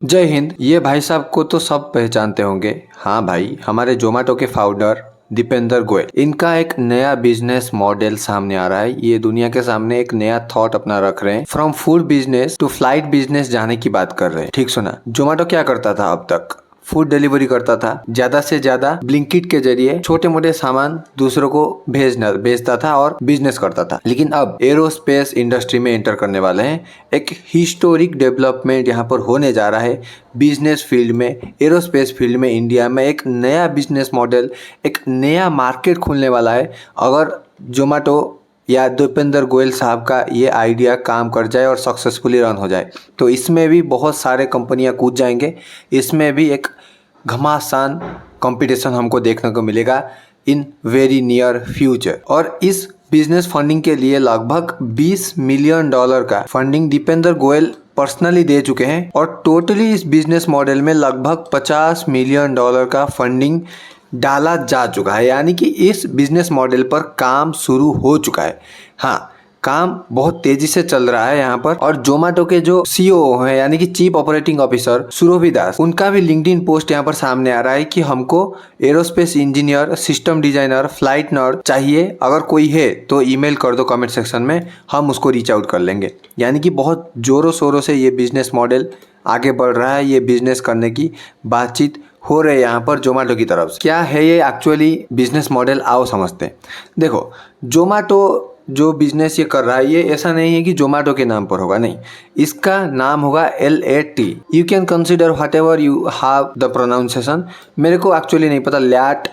जय हिंद। ये भाई साहब को तो सब पहचानते होंगे। हाँ भाई, हमारे जोमेटो के फाउंडर दीपेंद्र गोयल। इनका एक नया बिजनेस मॉडल सामने आ रहा है। ये दुनिया के सामने एक नया थॉट अपना रख रहे हैं। From food business to flight business जाने की बात कर रहे हैं। ठीक सुना। जोमेटो क्या करता था अब तक? फूड डिलीवरी करता था, ज्यादा से ज्यादा ब्लिंकिट के जरिए छोटे मोटे सामान दूसरों को भेजता था और बिजनेस करता था। लेकिन अब एरोस्पेस इंडस्ट्री में एंटर करने वाले हैं। एक हिस्टोरिक डेवलपमेंट यहाँ पर होने जा रहा है बिजनेस फील्ड में, एरोस्पेस फील्ड में। इंडिया में एक नया बिजनेस मॉडल, एक नया मार्केट खुलने वाला है। अगर जोमेटो या दीपेंद्र गोयल साहब का ये आइडिया काम कर जाए और सक्सेसफुली रन हो जाए तो इसमें भी बहुत सारे कंपनियां कूद जाएंगे। इसमें भी एक घमासान कंपटीशन हमको देखने को मिलेगा इन वेरी नियर फ्यूचर। और इस बिजनेस फंडिंग के लिए लगभग $20 मिलियन का फंडिंग दीपेंद्र गोयल पर्सनली दे चुके हैं और टोटली इस बिजनेस मॉडल में लगभग $50 मिलियन का फंडिंग डाला जा चुका है। यानी कि इस बिजनेस मॉडल पर काम शुरू हो चुका है। हाँ, काम बहुत तेजी से चल रहा है यहाँ पर। और जोमेटो के जो सीईओ हैं यानी कि चीफ ऑपरेटिंग ऑफिसर सुरभि दास, उनका भी लिंक्डइन पोस्ट यहाँ पर सामने आ रहा है कि हमको aerospace engineer, system designer, flight nerd चाहिए। अगर कोई है तो ईमेल कर दो कमेंट सेक्शन में, हम उसको रीच आउट कर लेंगे। यानी कि बहुत जोरों शोरों से ये बिजनेस मॉडल आगे बढ़ रहा है। ये बिजनेस करने की बातचीत हो रहे यहाँ पर जोमेटो की तरफ से। क्या है ये एक्चुअली बिजनेस मॉडल, आओ समझते हैं। देखो, जोमेटो जो बिजनेस ये कर रहा है, ये ऐसा नहीं है कि जोमेटो के नाम पर होगा, नहीं। इसका नाम होगा LAT। You can consider what ever you have the pronunciation. मेरे को एक्चुअली नहीं पता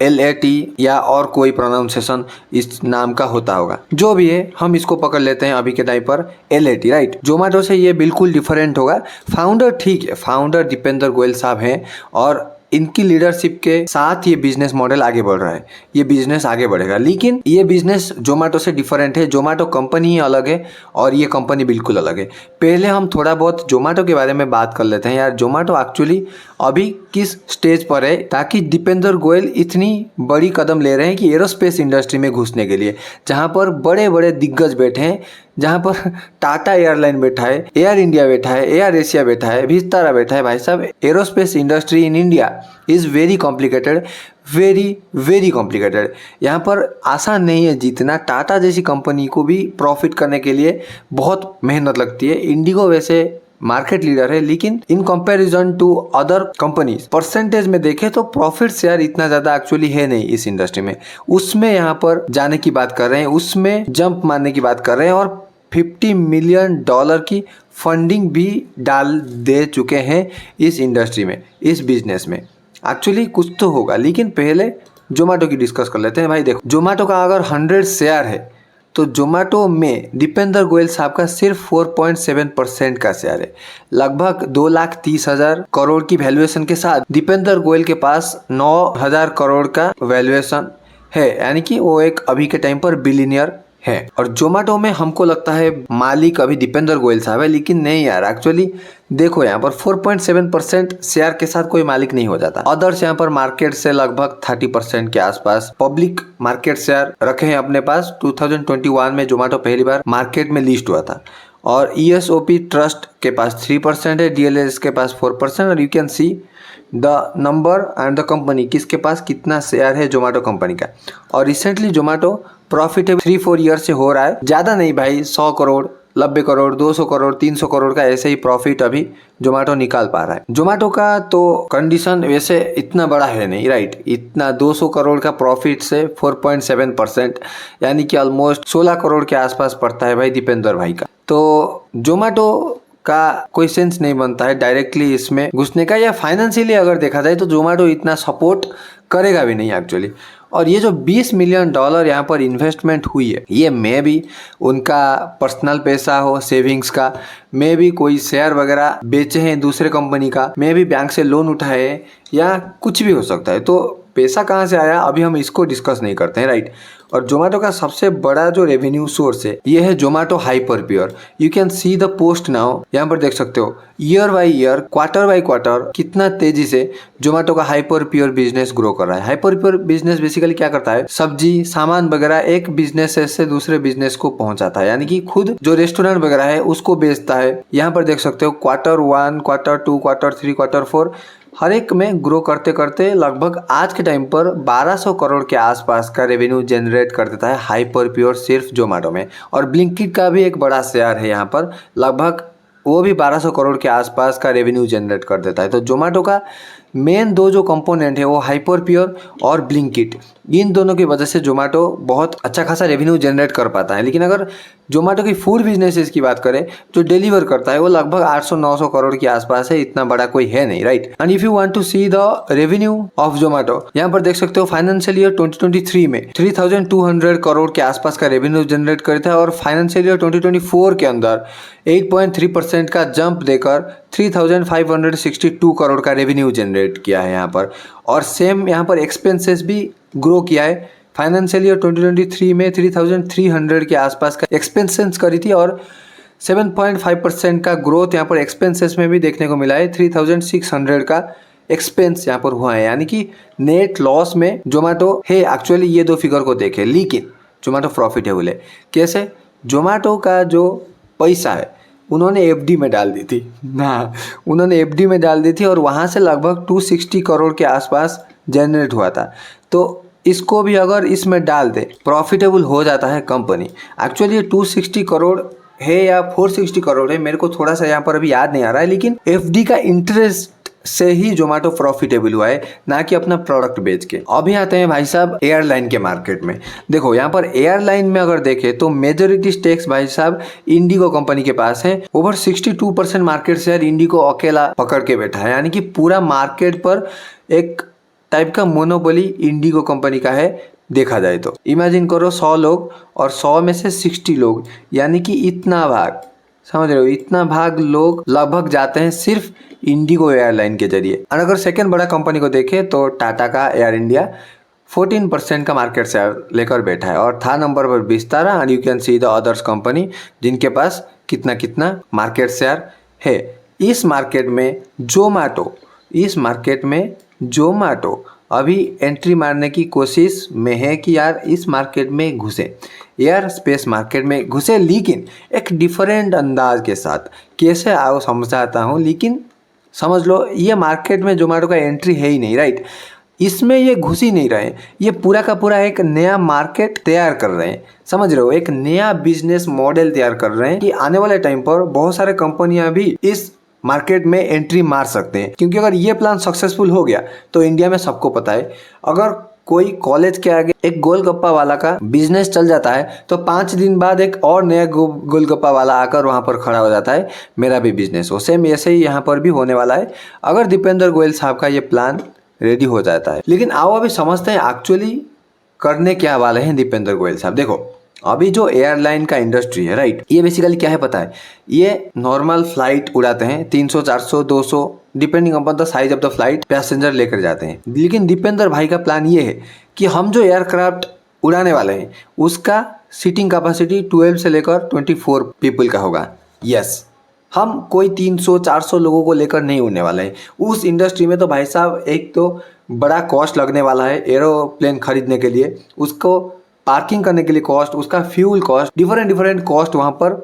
LAT या और कोई प्रोनाउंसिएशन इस नाम का होता होगा। जो भी है, हम इसको पकड़ लेते हैं अभी के टाइम पर LAT, राइट। जोमेटो से ये बिल्कुल डिफरेंट होगा। फाउंडर ठीक है, फाउंडर दीपेंद्र गोयल साहब हैं और इनकी लीडरशिप के साथ ये बिजनेस मॉडल आगे बढ़ रहा है। ये बिजनेस आगे बढ़ेगा, लेकिन ये बिजनेस जोमेटो से डिफरेंट है। जोमेटो कंपनी ही अलग है और ये कंपनी बिल्कुल अलग है। पहले हम थोड़ा बहुत जोमेटो के बारे में बात कर लेते हैं। यार, जोमेटो एक्चुअली अभी किस स्टेज पर है, ताकि दीपेंद्र गोयल इतनी बड़ी कदम ले रहे हैं कि एरोस्पेस इंडस्ट्री में घुसने के लिए, जहाँ पर बड़े बड़े दिग्गज बैठे हैं, जहाँ पर टाटा एयरलाइन बैठा है, एयर इंडिया बैठा है, एयर एशिया बैठा है, विस्तारा बैठा है। भाई साहब, aerospace industry in India is very complicated, very very complicated. यहाँ पर आसान नहीं है जीतना। टाटा जैसी कंपनी को भी प्रॉफिट करने के लिए बहुत मेहनत लगती है। इंडिगो वैसे मार्केट लीडर है, लेकिन in comparison to other companies percentage में देखें तो प्रॉफिट शेयर इतना ज़्यादा एक्चुअली है नहीं इस इंडस्ट्री में। उसमें यहाँ पर जाने की बात कर रहे हैं, उसमें जंप मारने की बात कर रहे हैं और $50 मिलियन की फंडिंग भी डाल दे चुके हैं इस इंडस्ट्री में, इस बिजनेस में। एक्चुअली कुछ तो होगा, लेकिन पहले जोमेटो की डिस्कस कर लेते हैं। भाई देखो, जोमेटो का अगर 100 शेयर है तो जोमेटो में दीपेंद्र गोयल साहब का सिर्फ 4.7% का शेयर है। लगभग 2,30,000 करोड़ की वैल्यूएशन के साथ दीपेंद्र गोयल के पास 9,000 करोड़ का वैल्यूएशन है। यानी कि वो एक अभी के टाइम पर बिलियनियर है। और जोमेटो में हमको लगता है मालिक अभी दीपेंद्र गोयल साहब है, लेकिन नहीं यार। एक्चुअली देखो, यहाँ पर 4.7% शेयर के साथ कोई मालिक नहीं हो जाता। अदर्स यहाँ पर मार्केट से लगभग 30% के आसपास पब्लिक मार्केट शेयर रखे हैं अपने पास। 2021 में जोमेटो पहली बार मार्केट में लिस्ट हुआ था। और ESOP ट्रस्ट के पास 3% है, DLS के पास 4%। और you can see the number and the company, किसके पास कितना शेयर है जोमेटो कंपनी का। और रिसेंटली जोमेटो प्रॉफिटेबल 3-4 ईयर से हो रहा है। ज़्यादा नहीं भाई, 100 करोड़, 90 करोड़, 200 करोड़, 300 करोड़ का ऐसे ही प्रॉफिट अभी जोमेटो निकाल पा रहा है। जोमेटो का तो कंडीशन वैसे इतना बड़ा है नहीं, राइट। इतना 200 करोड़ का प्रॉफिट से 4.7%, यानी कि ऑलमोस्ट 16 करोड़ के आसपास पड़ता है भाई दीपेंद्र भाई का। तो जोमेटो का कोई सेंस नहीं बनता है डायरेक्टली इसमें घुसने का, या फाइनेंशियली अगर देखा जाए तो जोमेटो इतना सपोर्ट करेगा भी नहीं एक्चुअली। और ये जो $20 मिलियन यहाँ पर इन्वेस्टमेंट हुई है, ये मे भी उनका पर्सनल पैसा हो, सेविंग्स का, मे भी कोई शेयर वगैरह बेचे हैं दूसरे कंपनी का, मे भी बैंक से लोन उठाए, या कुछ भी हो सकता है। तो पैसा कहाँ से आया अभी हम इसको डिस्कस नहीं करते हैं, राइट। और जोमेटो का सबसे बड़ा जो रेवेन्यू सोर्स है ये है Zomato hyper pure. You can see the post now, यहाँ पर देख सकते हो year by year, quarter by quarter कितना तेजी से जोमेटो का हाइपर प्योर बिजनेस ग्रो कर रहा है। हाइपर प्योर बिजनेस बेसिकली क्या करता है, सब्जी सामान वगैरह एक बिजनेस से दूसरे बिजनेस को पहुंचाता है, यानी कि खुद जो रेस्टोरेंट वगैरह है उसको बेचता है। यहाँ पर देख सकते हो क्वार्टर 1, क्वार्टर 2, क्वार्टर 3, क्वार्टर 4 हर एक में ग्रो करते करते लगभग आज के टाइम पर 1200 करोड़ के आसपास का रेवेन्यू जनरेट कर देता है हाइपर प्योर सिर्फ जोमेटो में। और ब्लिंकिट का भी एक बड़ा शेयर है यहाँ पर, लगभग वो भी 1200 करोड़ के आसपास का रेवेन्यू जनरेट कर देता है। तो जोमेटो का मेन दो जो कंपोनेंट है वो हाइपर प्योर और ब्लिंकिट, इन दोनों की वजह से जोमेटो बहुत अच्छा खासा रेवेन्यू जनरेट कर पाता है। लेकिन अगर जोमेटो की फूड बिजनेसेस की बात करें जो डिलीवर करता है वो लगभग 800-900 करोड़ के आसपास है, इतना बड़ा कोई है नहीं, right. And if you want to see the revenue of Zomato, यहाँ पर देख सकते हो फाइनेंशियल ईयर 2023 में 3200 करोड़ के आसपास का रेवेन्यू जनरेट करता है और फाइनेंशियल ईयर 2024 के अंदर 8.3% का जंप देकर 3562 करोड़ का रेवेन्यू जनरेट किया है यहाँ पर। और सेम यहाँ पर एक्सपेंसेस भी ग्रो किया है। फाइनेंशियल ईयर 2023 में 3300 के आसपास का एक्सपेंसेस करी थी और 7.5% का ग्रोथ यहाँ पर एक्सपेंसेस में भी देखने को मिला है। 3600 का एक्सपेंस यहाँ पर हुआ है, यानी कि नेट लॉस में जोमेटो है। एक्चुअली ये दो फिगर को देखें, लेकिन जोमेटो प्रॉफिटेबल है। कैसे? जोमेटो का जो पैसा है उन्होंने एफडी में डाल दी थी ना, उन्होंने एफडी में डाल दी थी और वहाँ से लगभग 260 करोड़ के आसपास जनरेट हुआ था। तो इसको भी अगर इसमें डाल दे प्रॉफिटेबल हो जाता है कंपनी। एक्चुअली ये 260 करोड़ है या 460 करोड़ है, मेरे को थोड़ा सा यहाँ पर अभी याद नहीं आ रहा है, लेकिन एफडी का इंटरेस्ट से ही जोमेटो प्रॉफिटेबल हुआ है, ना कि अपना प्रोडक्ट बेच के। अभी आते हैं भाई साहब एयरलाइन के मार्केट में। देखो यहाँ पर एयरलाइन में अगर देखें तो मेजोरिटी स्टेक्स भाई साहब इंडिगो कंपनी के पास है। ओवर 62% मार्केट शेयर इंडिगो अकेला पकड़ के बैठा है, यानी कि पूरा मार्केट पर एक टाइप का मोनोपोली इंडिगो कंपनी का है। देखा जाए तो इमेजिन करो 100 लोग और 100 में से 60 लोग, यानी कि इतना भाग, समझ रहे हो, इतना भाग लोग लगभग जाते हैं सिर्फ इंडिगो एयरलाइन के जरिए। और अगर सेकंड बड़ा कंपनी को देखें तो टाटा का एयर इंडिया 14% का मार्केट शेयर लेकर बैठा है और था नंबर पर Vistara. And you can see the others company जिनके पास कितना कितना मार्केट शेयर है। इस मार्केट में जोमेटो अभी एंट्री मारने की कोशिश में है कि यार इस मार्केट में घुसे, एयर स्पेस मार्केट में घुसे, लेकिन एक डिफरेंट अंदाज के साथ। कैसे आओ समझाता हूँ, लेकिन समझ लो ये मार्केट में जोमेटो का एंट्री है ही नहीं, राइट। इसमें ये घुस ही नहीं रहे, ये पूरा का पूरा एक नया मार्केट तैयार कर रहे हैं, समझ रहे हो, एक नया बिजनेस मॉडल तैयार कर रहे हैं कि आने वाले टाइम पर बहुत सारे कंपनियां भी इस मार्केट में एंट्री मार सकते हैं। क्योंकि अगर ये प्लान सक्सेसफुल हो गया तो इंडिया में सबको पता है, अगर कोई कॉलेज के आगे एक गोलगप्पा वाला का बिजनेस चल जाता है तो 5 दिन बाद एक और नया गोलगप्पा वाला आकर वहां पर खड़ा हो जाता है, मेरा भी बिजनेस हो। सेम ऐसे ही यहाँ पर भी होने वाला है अगर दीपेंद्र गोयल साहब का ये प्लान रेडी हो जाता है। लेकिन आओ अभी समझते हैं एक्चुअली करने क्या वाले हैं दीपेंद्र गोयल साहब। देखो अभी जो एयरलाइन का इंडस्ट्री है, राइट, ये बेसिकली क्या है पता है, ये नॉर्मल फ्लाइट उड़ाते हैं 300, 400, 200 depending upon the size of the flight passenger लेकर जाते हैं। लेकिन दीपेंद्र भाई का प्लान ये है कि हम जो एयरक्राफ्ट उड़ाने वाले हैं उसका सीटिंग कैपेसिटी 12 से लेकर 24 पीपल का होगा। यस, हम कोई 300, 400 लोगों को लेकर नहीं उड़ने वाले हैं। उस इंडस्ट्री में तो भाई साहब एक तो बड़ा कॉस्ट लगने वाला है एरोप्लेन खरीदने के लिए, उसको पार्किंग करने के लिए कॉस्ट, उसका फ्यूल कॉस्ट, डिफरेंट कॉस्ट वहाँ पर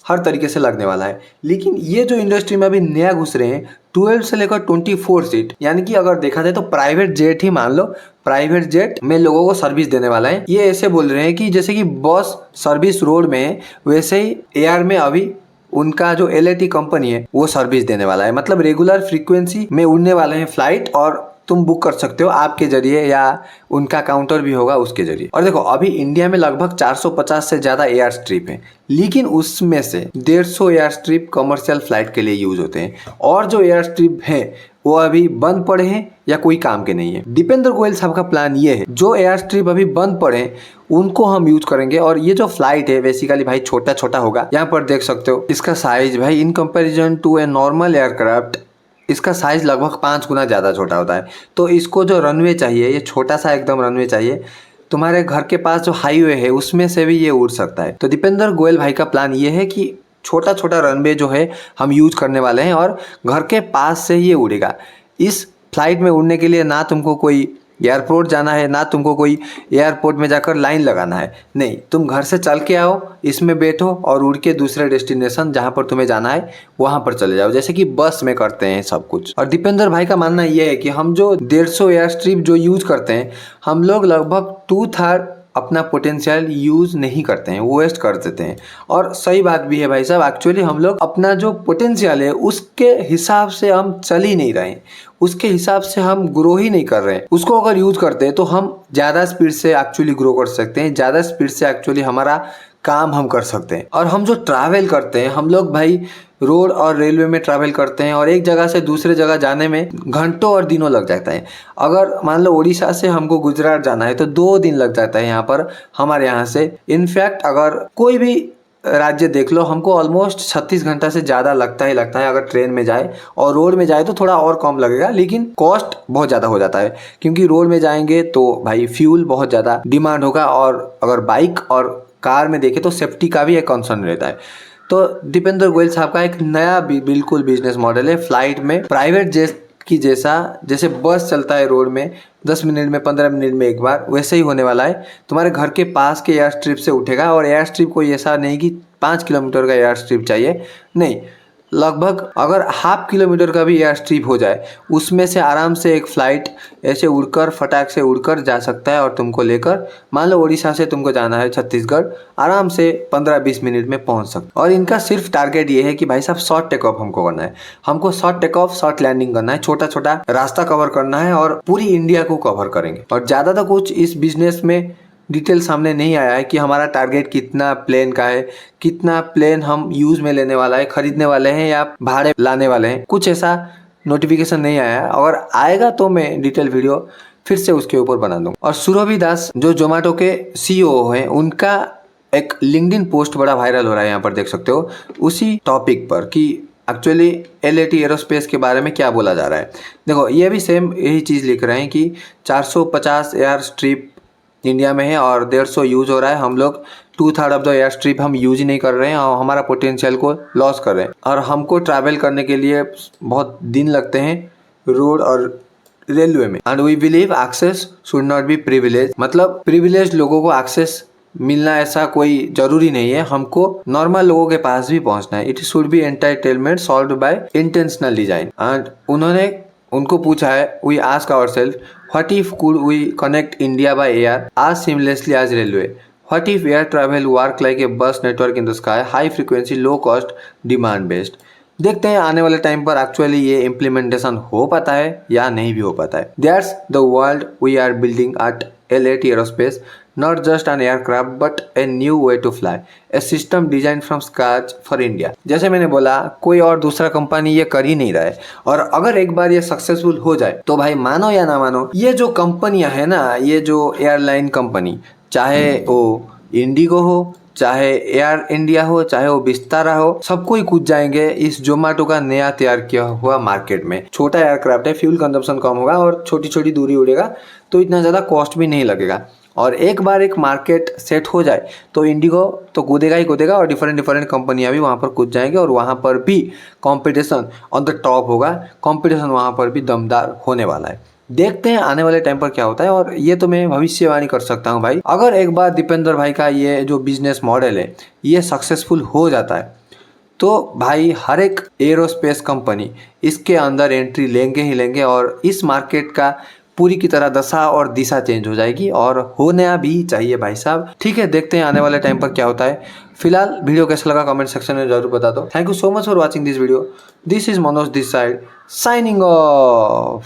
हर तरीके से लगने वाला है। लेकिन ये जो इंडस्ट्री में अभी नया घुस रहे हैं 12 से लेकर 24 सीट, यानी कि अगर देखा जाए तो प्राइवेट जेट ही मान लो, प्राइवेट जेट में लोगों को सर्विस देने वाला है। ये ऐसे बोल रहे हैं कि जैसे कि बस सर्विस रोड में है वैसे ही एयर में अभी उनका जो एलएटी कंपनी है वो सर्विस देने वाला है। मतलब रेगुलर फ्रीक्वेंसी में उड़ने वाले हैं फ्लाइट और तुम बुक कर सकते हो आपके जरिए या उनका काउंटर भी होगा उसके जरिए। और देखो अभी इंडिया में लगभग 450 से ज़्यादा एयर स्ट्रिप हैं, लेकिन उसमें से 150 एयर स्ट्रिप कमर्शियल फ्लाइट के लिए यूज होते हैं और जो एयर स्ट्रिप हैं वो अभी बंद पड़े हैं या कोई काम के नहीं है। दीपेंद्र गोयल साहब का प्लान ये है जो एयर स्ट्रिप अभी बंद पड़े हैं उनको हम यूज करेंगे और ये जो फ्लाइट है बेसिकली भाई छोटा छोटा होगा। यहाँ पर देख सकते हो इसका साइज भाई in comparison to a normal aircraft इसका साइज़ लगभग 5 गुना ज़्यादा छोटा होता है। तो इसको जो रनवे चाहिए, ये छोटा सा एकदम रनवे चाहिए, तुम्हारे घर के पास जो हाईवे है उसमें से भी ये उड़ सकता है। तो दीपेंद्र गोयल भाई का प्लान ये है कि छोटा छोटा रनवे जो है हम यूज करने वाले हैं और घर के पास से ही ये उड़ेगा। इस फ्लाइट में उड़ने के लिए ना तुमको कोई एयरपोर्ट जाना है, ना तुमको कोई एयरपोर्ट में जाकर लाइन लगाना है। नहीं, तुम घर से चल के आओ, इसमें बैठो और उड़ के दूसरे डेस्टिनेशन जहाँ पर तुम्हें जाना है वहाँ पर चले जाओ, जैसे कि बस में करते हैं सब कुछ। और दीपेंद्र भाई का मानना ये है कि हम जो 150 एयर स्ट्रिप जो यूज करते हैं, हम लोग लगभग 2/3 अपना पोटेंशियल यूज नहीं करते हैं, वेस्ट कर देते हैं। और सही बात भी है भाई साहब, एक्चुअली हम लोग अपना जो पोटेंशियल है उसके हिसाब से हम चल ही नहीं रहे हैं, उसके हिसाब से हम ग्रो ही नहीं कर रहे हैं। उसको अगर यूज करते हैं तो हम ज़्यादा स्पीड से एक्चुअली ग्रो कर सकते हैं, ज़्यादा स्पीड से एक्चुअली हमारा काम हम कर सकते हैं। और हम जो ट्रैवल करते हैं, हम लोग भाई रोड और रेलवे में ट्रैवल करते हैं और एक जगह से दूसरे जगह जाने में घंटों और दिनों लग जाता है। अगर मान लो उड़ीसा से हमको गुजरात जाना है तो 2 दिन लग जाता है यहाँ पर हमारे यहाँ से। इनफैक्ट अगर कोई भी राज्य देख लो, हमको ऑलमोस्ट 36 घंटा से ज़्यादा लगता ही लगता है अगर ट्रेन में जाए, और रोड में जाए तो थोड़ा और कम लगेगा, लेकिन कॉस्ट बहुत ज़्यादा हो जाता है क्योंकि रोड में जाएंगे तो भाई फ्यूल बहुत ज़्यादा डिमांड होगा, और अगर बाइक और कार में देखें तो सेफ्टी का भी एक कंसर्न रहता है। तो दीपेंद्र गोयल साहब का एक नया बिल्कुल बिजनेस मॉडल है, फ्लाइट में प्राइवेट जेट की जैसा, जैसे बस चलता है रोड में 10 मिनट में 15 मिनट में एक बार, वैसे ही होने वाला है। तुम्हारे घर के पास के एयर स्ट्रिप से उठेगा, और एयर स्ट्रिप कोई ऐसा नहीं कि 5 किलोमीटर का एयर स्ट्रिप चाहिए, नहीं, लगभग अगर 1/2 किलोमीटर का भी एयर स्ट्रिप हो जाए उसमें से आराम से एक फ़्लाइट ऐसे उड़कर फटाक से उड़कर जा सकता है और तुमको लेकर, मान लो उड़ीसा से तुमको जाना है छत्तीसगढ़, आराम से 15-20 मिनट में पहुंच सकते। और इनका सिर्फ टारगेट ये है कि भाई साहब शॉर्ट टेक ऑफ हमको करना है, हमको short takeoff short landing करना है, छोटा छोटा रास्ता कवर करना है और पूरी इंडिया को कवर करेंगे। और ज़्यादा तो कुछ इस बिजनेस में डिटेल सामने नहीं आया है कि हमारा टारगेट कितना प्लेन का है, कितना प्लेन हम यूज में लेने वाला है, खरीदने वाले हैं या भाड़े लाने वाले हैं, कुछ ऐसा नोटिफिकेशन नहीं आया है। अगर आएगा तो मैं डिटेल वीडियो फिर से उसके ऊपर बना दूंगा। और सुरभि दास जो जोमेटो के सीईओ हैं, उनका एक लिंक्डइन पोस्ट बड़ा वायरल हो रहा है, यहाँ पर देख सकते हो, उसी टॉपिक पर कि एक्चुअली एल एरोस्पेस के बारे में क्या बोला जा रहा है। देखो, ये भी सेम यही चीज़ लिख रहे हैं कि 450 एयर स्ट्रिप इंडिया में है और 150 यूज हो रहा है, हम लोग 2/3 ऑफ द एयर स्ट्रिप हम यूज ही नहीं कर रहे हैं और हमारा पोटेंशियल को लॉस कर रहे हैं। और हमको ट्रैवल करने के लिए बहुत दिन लगते हैं रोड और रेलवे में। And we believe access should not be privilege, मतलब प्रिविलेज लोगों को एक्सेस मिलना ऐसा कोई जरूरी नहीं है, हमको नॉर्मल लोगों के पास भी पहुंचना है। It should be entertainment solved by intentional design. And उनको पूछा है, we ask ourselves, what if could we connect India by air as seamlessly as railway? What if air travel work like a bus network in the sky, high frequency, low cost, demand based? देखते हैं आने वाले time पर actually ये implementation हो पाता है या नहीं भी हो पाता है। That's the world we are building at L8 aerospace, not just an aircraft but a new way to fly, a system design from scratch for India. जैसे मैंने बोला, कोई और दूसरा कंपनी ये कर ही नहीं रहा है, और अगर एक बार ये सक्सेसफुल हो जाए तो भाई मानो या ना मानो, ये जो कंपनियां है ना, ये जो एयरलाइन कंपनी, चाहे वो इंडिगो हो, चाहे एयर इंडिया हो, चाहे वो विस्तारा हो, सबको ही कूद जाएंगे इस जोमेटो का नया तैयार किया हुआ मार्केट में। छोटा एयरक्राफ्ट है, फ्यूल कंजम्पशन कम होगा और छोटी छोटी दूरी उड़ेगा, तो इतना ज़्यादा कॉस्ट भी नहीं लगेगा। और एक बार एक मार्केट सेट हो जाए तो इंडिगो तो कूदेगा ही कूदेगा, और डिफरेंट कंपनियां भी वहाँ पर कूद जाएंगे, और वहाँ पर भी कंपटीशन ऑन द टॉप होगा, कंपटीशन वहाँ पर भी दमदार होने वाला है। देखते हैं आने वाले टाइम पर क्या होता है। और ये तो मैं भविष्यवाणी कर सकता हूँ भाई, अगर एक बार दीपेंद्र भाई का ये जो बिजनेस मॉडल है ये सक्सेसफुल हो जाता है तो भाई हर एक एरोस्पेस कंपनी इसके अंदर एंट्री लेंगे ही लेंगे, और इस मार्केट का पूरी की तरह दशा और दिशा चेंज हो जाएगी, और होना भी चाहिए भाई साहब। ठीक है, देखते हैं आने वाले टाइम पर क्या होता है। फिलहाल वीडियो कैसा लगा कमेंट सेक्शन में जरूर बता दो। Thank you so much for watching this video. This is Manoj this side, signing off.